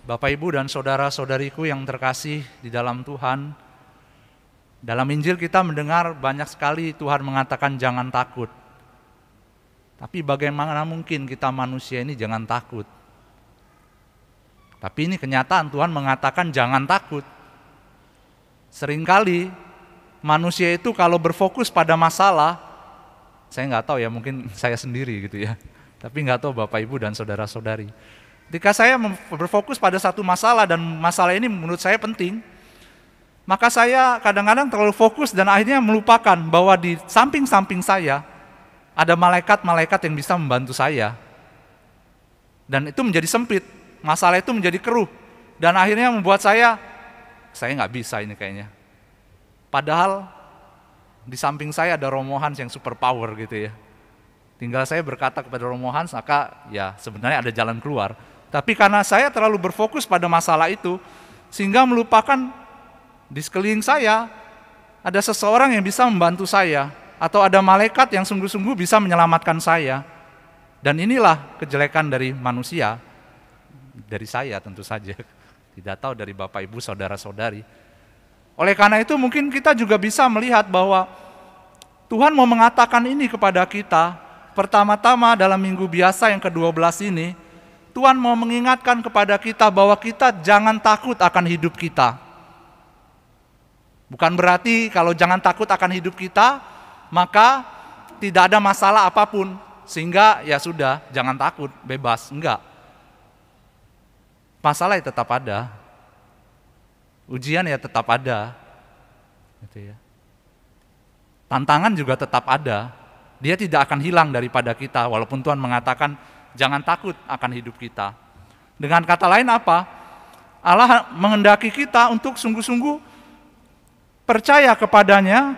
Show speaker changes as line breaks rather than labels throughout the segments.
Bapak, Ibu, dan saudara-saudariku yang terkasih di dalam Tuhan, dalam Injil kita mendengar banyak sekali Tuhan mengatakan jangan takut. Tapi bagaimana mungkin kita manusia ini jangan takut? Tapi ini kenyataan, Tuhan mengatakan jangan takut. Seringkali manusia itu kalau berfokus pada masalah, saya nggak tahu ya, mungkin saya sendiri gitu ya. Tapi nggak tahu Bapak, Ibu, dan saudara-saudari. Ketika saya berfokus pada satu masalah dan masalah ini menurut saya penting, maka saya kadang-kadang terlalu fokus dan akhirnya melupakan bahwa di samping-samping saya ada malaikat-malaikat yang bisa membantu saya. Dan itu menjadi sempit, masalah itu menjadi keruh. Dan akhirnya membuat saya nggak bisa ini kayaknya. Padahal di samping saya ada romohan yang super power gitu ya. Tinggal saya berkata kepada romohan, maka ya sebenarnya ada jalan keluar. Tapi karena saya terlalu berfokus pada masalah itu, sehingga melupakan di sekeliling saya ada seseorang yang bisa membantu saya, atau ada malaikat yang sungguh-sungguh bisa menyelamatkan saya. Dan inilah kejelekan dari manusia, dari saya tentu saja, tidak tahu dari Bapak, Ibu, saudara-saudari. Oleh karena itu mungkin kita juga bisa melihat bahwa Tuhan mau mengatakan ini kepada kita. Pertama-tama dalam minggu biasa yang ke-12 ini, Tuhan mau mengingatkan kepada kita bahwa kita jangan takut akan hidup kita. Bukan berarti kalau jangan takut akan hidup kita, maka tidak ada masalah apapun. Sehingga ya sudah, jangan takut, bebas. Enggak. Masalah ya tetap ada. Ujian ya tetap ada. Gitu ya. Tantangan juga tetap ada. Dia tidak akan hilang daripada kita, walaupun Tuhan mengatakan jangan takut akan hidup kita. Dengan kata lain apa? Allah menghendaki kita untuk sungguh-sungguh percaya kepadanya.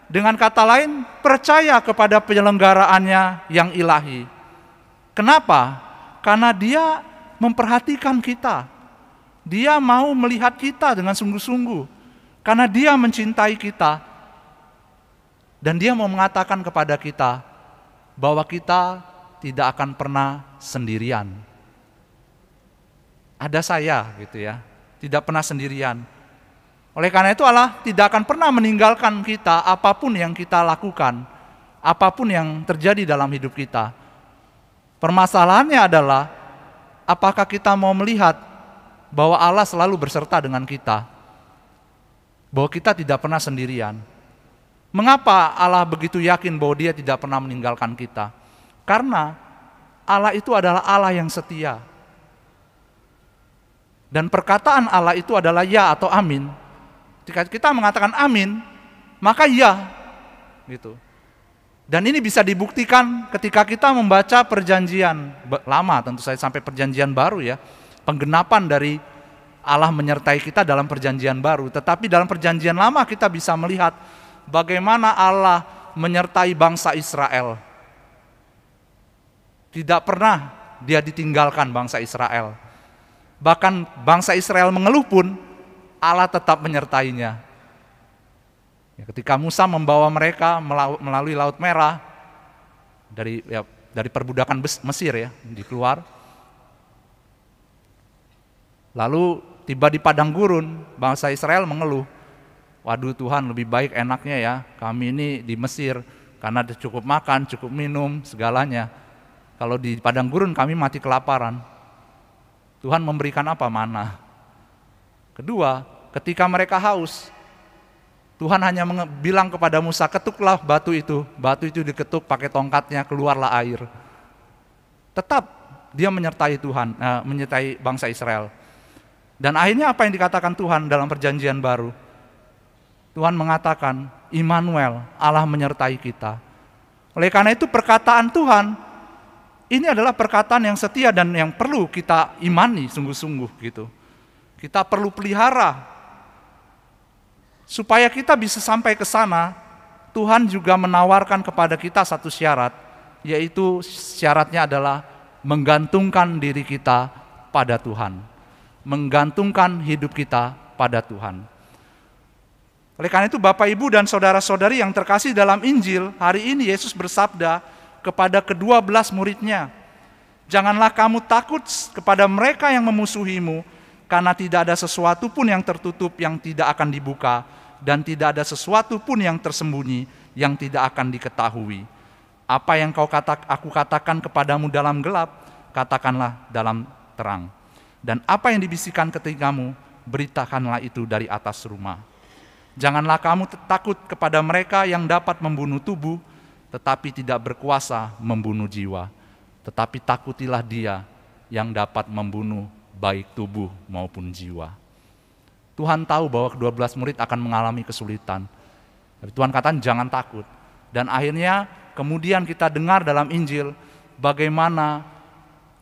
Dengan kata lain, percaya kepada penyelenggaraannya yang ilahi. Kenapa? Karena dia memperhatikan kita. Dia mau melihat kita dengan sungguh-sungguh. Karena dia mencintai kita. Dan dia mau mengatakan kepada kita bahwa kita tidak akan pernah sendirian. Ada saya gitu ya, tidak pernah sendirian. Oleh karena itu Allah tidak akan pernah meninggalkan kita apapun yang kita lakukan, apapun yang terjadi dalam hidup kita. Permasalahannya adalah apakah kita mau melihat bahwa Allah selalu berserta dengan kita, bahwa kita tidak pernah sendirian. Mengapa Allah begitu yakin bahwa Dia tidak pernah meninggalkan kita? Karena Allah itu adalah Allah yang setia. Dan perkataan Allah itu adalah ya atau amin. Jika kita mengatakan amin, maka ya. Gitu. Dan ini bisa dibuktikan ketika kita membaca perjanjian lama, tentu saja sampai perjanjian baru ya. Penggenapan dari Allah menyertai kita dalam perjanjian baru. Tetapi dalam perjanjian lama kita bisa melihat bagaimana Allah menyertai bangsa Israel. Tidak pernah dia ditinggalkan bangsa Israel. Bahkan bangsa Israel mengeluh pun Allah tetap menyertainya. Ya, ketika Musa membawa mereka melalui Laut Merah dari perbudakan Mesir ya, dikeluar. Lalu tiba di padang gurun, bangsa Israel mengeluh. Waduh Tuhan, lebih baik enaknya ya kami ini di Mesir karena ada cukup makan, cukup minum, segalanya. Kalau di padang gurun kami mati kelaparan. Tuhan memberikan apa? Mana. Kedua, ketika mereka haus, Tuhan hanya bilang kepada Musa, ketuklah batu itu. Batu itu diketuk pakai tongkatnya, keluarlah air. Tetap dia menyertai Tuhan, menyertai bangsa Israel. Dan akhirnya apa yang dikatakan Tuhan dalam perjanjian baru? Tuhan mengatakan, Immanuel, Allah menyertai kita. Oleh karena itu perkataan Tuhan, ini adalah perkataan yang setia dan yang perlu kita imani sungguh-sungguh gitu. Kita perlu pelihara. Supaya kita bisa sampai ke sana, Tuhan juga menawarkan kepada kita satu syarat, yaitu syaratnya adalah menggantungkan diri kita pada Tuhan. Menggantungkan hidup kita pada Tuhan. Oleh karena itu Bapak, Ibu, dan saudara-saudari yang terkasih dalam Injil, hari ini Yesus bersabda kepada ke-12 muridnya, janganlah kamu takut kepada mereka yang memusuhimu, karena tidak ada sesuatu pun yang tertutup yang tidak akan dibuka, dan tidak ada sesuatu pun yang tersembunyi yang tidak akan diketahui. Apa yang aku katakan kepadamu dalam gelap, katakanlah dalam terang. Dan apa yang dibisikkan ke telingamu, beritakanlah itu dari atas rumah. Janganlah kamu takut kepada mereka yang dapat membunuh tubuh, tetapi tidak berkuasa membunuh jiwa. Tetapi takutilah Dia yang dapat membunuh baik tubuh maupun jiwa. Tuhan tahu bahwa ke-12 murid akan mengalami kesulitan. Tapi Tuhan katakan jangan takut. Dan akhirnya kemudian kita dengar dalam Injil bagaimana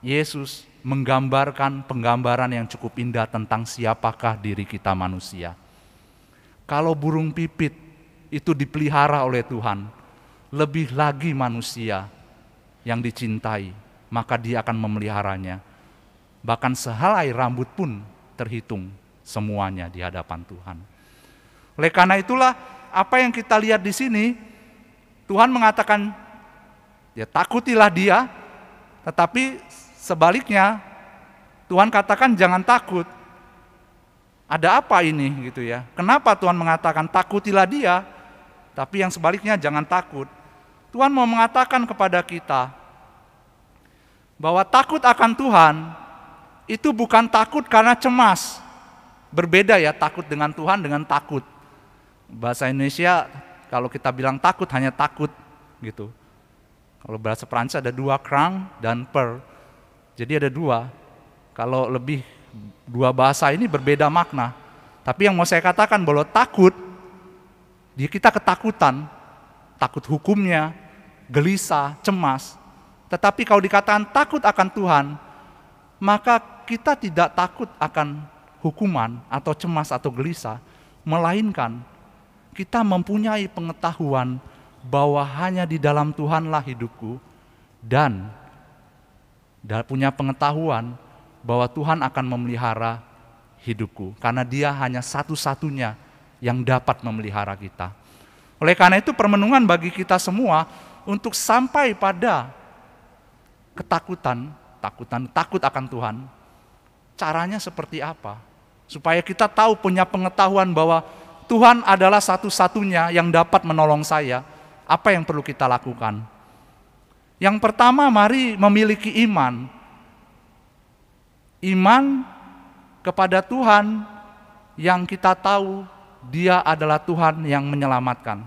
Yesus menggambarkan penggambaran yang cukup indah tentang siapakah diri kita manusia. Kalau burung pipit itu dipelihara oleh Tuhan, lebih lagi manusia yang dicintai, maka Dia akan memeliharanya. Bahkan sehelai rambut pun terhitung semuanya di hadapan Tuhan. Oleh karena itulah apa yang kita lihat di sini, Tuhan mengatakan, ya takutilah Dia, tetapi sebaliknya Tuhan katakan jangan takut. Ada apa ini gitu ya? Kenapa Tuhan mengatakan takutilah Dia, tapi yang sebaliknya jangan takut? Tuhan mau mengatakan kepada kita bahwa takut akan Tuhan itu bukan takut karena cemas. Berbeda ya takut dengan Tuhan dengan takut. Bahasa Indonesia kalau kita bilang takut hanya takut gitu. Kalau bahasa Prancis ada dua, craint dan peur. Jadi ada dua. Kalau lebih dua bahasa ini berbeda makna. Tapi yang mau saya katakan bahwa takut, kita ketakutan, takut hukumnya, gelisah, cemas. Tetapi kalau dikatakan takut akan Tuhan, maka kita tidak takut akan hukuman atau cemas atau gelisah, melainkan kita mempunyai pengetahuan bahwa hanya di dalam Tuhanlah hidupku, dan punya pengetahuan bahwa Tuhan akan memelihara hidupku, karena Dia hanya satu-satunya yang dapat memelihara kita. Oleh karena itu permenungan bagi kita semua untuk sampai pada takut akan Tuhan. Caranya seperti apa? Supaya kita tahu, punya pengetahuan bahwa Tuhan adalah satu-satunya yang dapat menolong saya. Apa yang perlu kita lakukan? Yang pertama, mari memiliki iman. Iman kepada Tuhan yang kita tahu Dia adalah Tuhan yang menyelamatkan.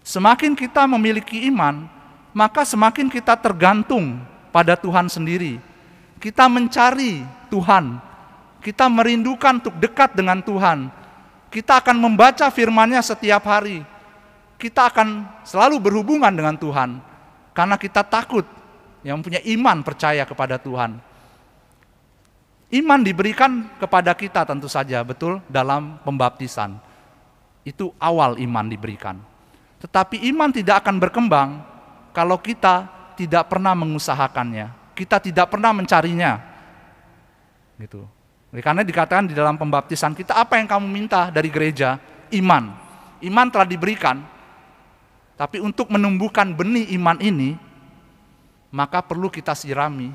Semakin kita memiliki iman, maka semakin kita tergantung pada Tuhan sendiri. Kita mencari Tuhan, kita merindukan untuk dekat dengan Tuhan. Kita akan membaca firman-Nya setiap hari. Kita akan selalu berhubungan dengan Tuhan, karena kita takut, yang punya iman percaya kepada Tuhan. Iman diberikan kepada kita tentu saja, betul, dalam pembaptisan. Itu awal iman diberikan. Tetapi iman tidak akan berkembang kalau kita tidak pernah mengusahakannya. Kita tidak pernah mencarinya. Gitu. Karena dikatakan di dalam pembaptisan kita, apa yang kamu minta dari gereja? Iman. Iman telah diberikan. Tapi untuk menumbuhkan benih iman ini, maka perlu kita sirami,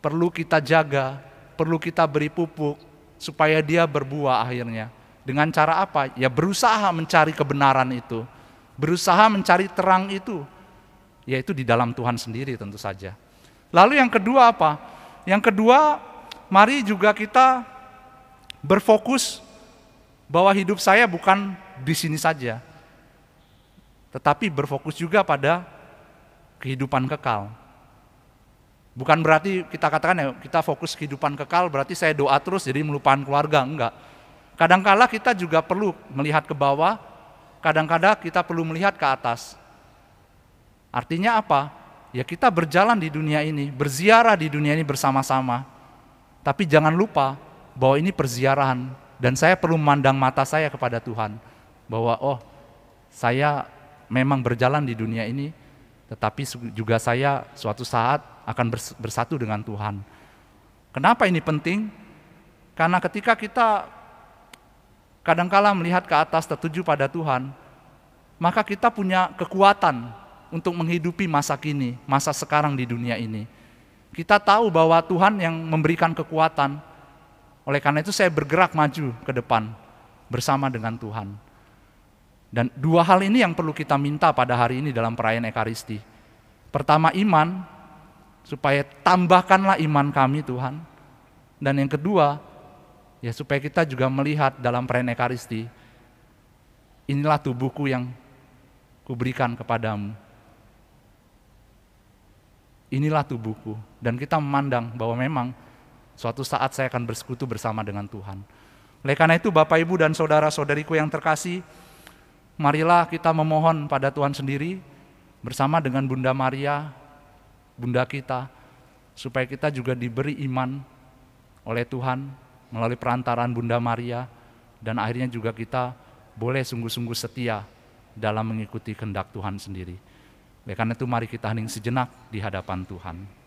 perlu kita jaga, perlu kita beri pupuk, supaya dia berbuah akhirnya. Dengan cara apa? Ya berusaha mencari kebenaran itu, berusaha mencari terang itu, yaitu di dalam Tuhan sendiri tentu saja. Lalu yang kedua apa? Yang kedua, mari juga kita berfokus bahwa hidup saya bukan di sini saja, tetapi berfokus juga pada kehidupan kekal. Bukan berarti kita katakan ya kita fokus kehidupan kekal berarti saya doa terus jadi melupakan keluarga, enggak. Kadang-kala kita juga perlu melihat ke bawah, kadang-kadang kita perlu melihat ke atas. Artinya apa? Ya kita berjalan di dunia ini, berziarah di dunia ini bersama-sama. Tapi jangan lupa bahwa ini perziarahan, dan saya perlu memandang mata saya kepada Tuhan. Bahwa saya memang berjalan di dunia ini, tetapi juga saya suatu saat akan bersatu dengan Tuhan. Kenapa ini penting? Karena ketika kita kadangkala melihat ke atas tertuju pada Tuhan, maka kita punya kekuatan untuk menghidupi masa kini, masa sekarang di dunia ini. Kita tahu bahwa Tuhan yang memberikan kekuatan, Oleh karena itu saya bergerak maju ke depan bersama dengan Tuhan. Dan dua hal ini yang perlu kita minta pada hari ini dalam perayaan Ekaristi. Pertama iman, supaya tambahkanlah iman kami Tuhan. Dan yang kedua, ya supaya kita juga melihat dalam perayaan Ekaristi, inilah tubuhku yang kuberikan kepadamu. Inilah tubuhku. Dan kita memandang bahwa memang suatu saat saya akan bersekutu bersama dengan Tuhan. Oleh karena itu Bapak Ibu dan saudara-saudariku yang terkasih, marilah kita memohon pada Tuhan sendiri bersama dengan Bunda Maria, Bunda kita, supaya kita juga diberi iman oleh Tuhan melalui perantaraan Bunda Maria, dan akhirnya juga kita boleh sungguh-sungguh setia dalam mengikuti kehendak Tuhan sendiri. Oleh karena itu mari kita hening sejenak di hadapan Tuhan.